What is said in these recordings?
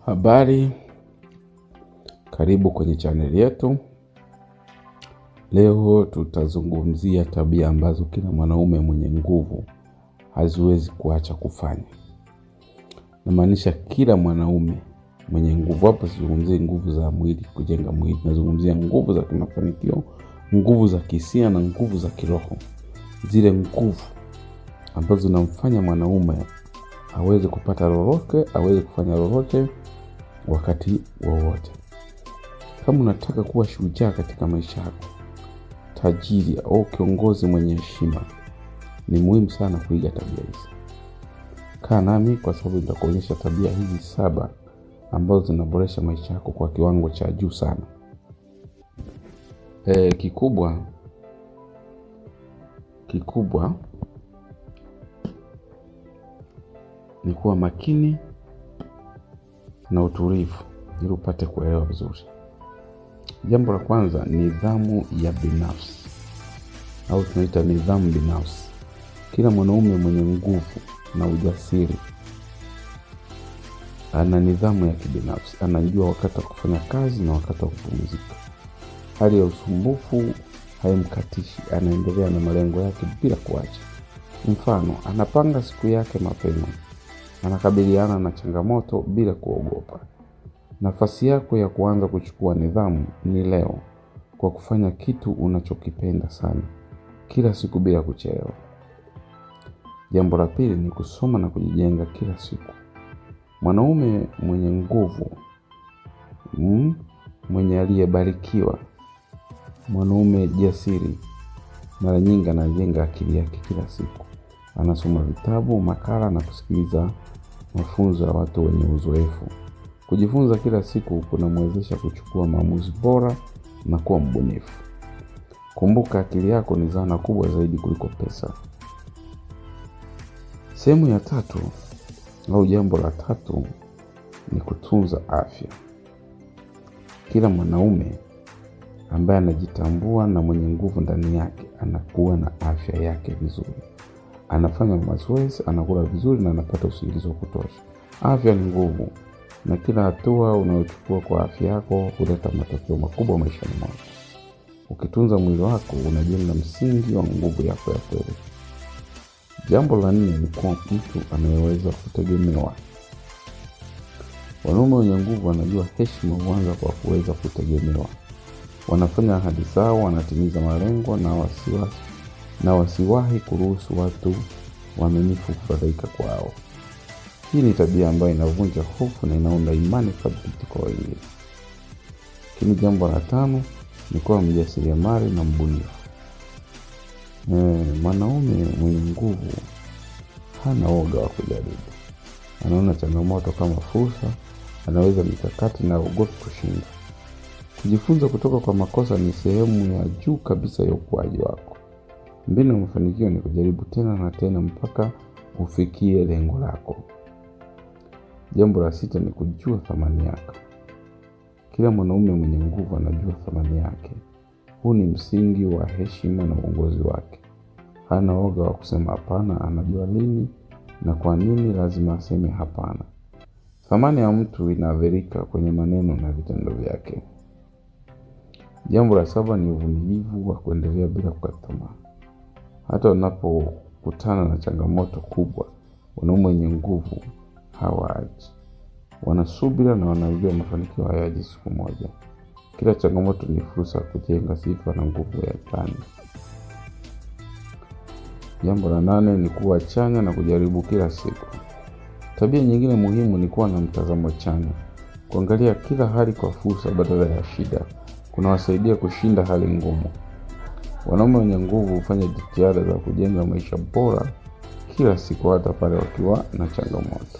Habari, karibu kwenye channel yetu. Leo tutazungumzia tabia ambazo kila mwanaume mwenye nguvu haziwezi kuacha kufanya. Namaanisha kila mwanaume mwenye nguvu. Hapa sizungumzii nguvu za mwili, kujenga mwili. Nazungumzia nguvu za kimafanikio, nguvu za kihisia na nguvu za kiroho. Zile nguvu ambazo zinamfanya mwanaume aweze kupata lolote, aweze kufanya lolote wakati wowote. Kama unataka kuwa shujaa katika maisha yako, tajiri au kiongozi mwenye heshima, ni muhimu sana kuiga tabia hizi. Kaa nami kwa sababu nitakuonyesha tabia hizi 7 ambazo zinaboresha maisha yako kwa kiwango cha juu sana. Kikubwa ni kuwa makini na utulivu ili upate kuelewa vizuri. Jambo la kwanza, nidhamu ya binafsi au tunaita nidhamu binafsi. Kila mwanaume mwenye nguvu na ujasiri ana nidhamu ya kibinafsi. Anajua wakati wa kufanya kazi na wakati wa kupumzika. Hali ya usumbufu haimkatishi, anaendelea na malengo yake bila kuacha. Mfano, anapanga siku yake mapema. Anakabiliana na changamoto bila kuogopa. Nafasi yako ya kuanza kuchukua nidhamu ni leo, kwa kufanya kitu unachokipenda sana kila siku bila kuchelewa. Jambo la pili ni kusoma na kujijenga kila siku. Mwanaume mwenye nguvu, mwenye aliyebarikiwa, mwanaume jasiri, mara nyingi anajenga akili yake kila siku. Anasoma vitabu, makala na kusikiliza mafunzo ya watu wenye uzoefu. Kujifunza kila siku kunamwezesha kuchukua maamuzi bora na kuwa mbunifu. Kumbuka, akili yako ni zana kubwa zaidi kuliko pesa. Sehemu ya 3 au jambo la 3 ni kutunza afya. Kila mwanaume ambaye anajitambua na mwenye nguvu ndani yake anakuwa na afya yake vizuri. Anafanya mazoezi, anakula vizuri na anapata usingizi wa kutosha. Afya ni nguvu, na kila hatua unayochukua kwa afya yako huleta matokeo makubwa maishani mwako. Ukitunza mwili wako, unajenga msingi wa nguvu yako ya kweli. Jambo la 4 ni kuwa mtu anayeweza kutegemewa. Wanaume wenye nguvu wanajua heshima huanza kwa kuweza kutegemewa. Wanafanya ahadi zao, wanatimiza malengo na wasiwahi kuruhusu watu waaminifu kufadhaika kwao. Hii ni tabia ambayo inavunja hofu na inaunda imani thabiti kwa wengine. Lakini jambo la 5 ni kuwa mjasiriamali na mbunifu. Mwanaume mwenye nguvu hana woga wa kujaribu. Anaona changamoto kama fursa, anaweza mikakati na haogopi kushinda. Kujifunza kutoka kwa makosa ni sehemu ya juu kabisa ya ukuaji wako. Mbinu ya mafanikio ni kujaribu tena na tena mpaka ufikie lengo lako. Jambo la 6 ni kujua thamani yako. Kila mwanaume mwenye nguvu anajua thamani yake. Huu ni msingi wa heshima na uongozi wake. Hana woga wa kusema hapana, anajua lini na kwa nini lazima aseme hapana. Thamani ya mtu inadhihirika kwenye maneno na vitendo vyake. Jambo la 7 ni uvumilivu wa kuendelea bila kukata tamaa. Hata unapokutana na changamoto kubwa, wanaume wenye nguvu hawaachi. Wanasubira na wanajua mafanikio hayaji siku moja. Kila changamoto ni fursa ya kujenga sifa na nguvu ya ndani. Jambo la 8 ni kuwa chanya na kujaribu kila siku. Tabia nyingine muhimu ni kuwa na mtazamo chanya. Kuangalia kila hali kwa fursa badala ya shida kunawasaidia kushinda hali ngumu. Wanaume wenye nguvu hufanya jitihada za kujenga maisha bora kila siku, hata pale wakiwa na changamoto.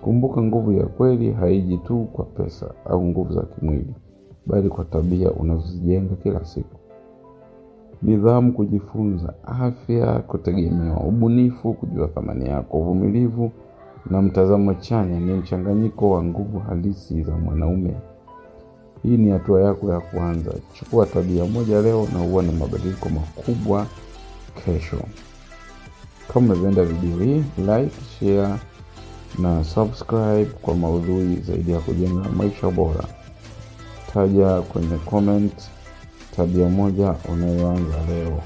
Kumbuka, nguvu ya kweli haiji tu kwa pesa au nguvu za kimwili, bali kwa tabia unazozijenga kila siku. Nidhamu, kujifunza, afya, kutegemewa, ubunifu, kujua thamani yako, uvumilivu na mtazamo chanya ni mchanganyiko wa nguvu halisi za mwanaume. Hii ni hatua yako ya kwanza. Chukua tabia moja leo na uone mabadiliko makubwa kesho. Kama umependa video hii, like, share na subscribe kwa maudhui zaidi ya kujenga maisha bora. Taja kwenye comment tabia moja unayoanza leo.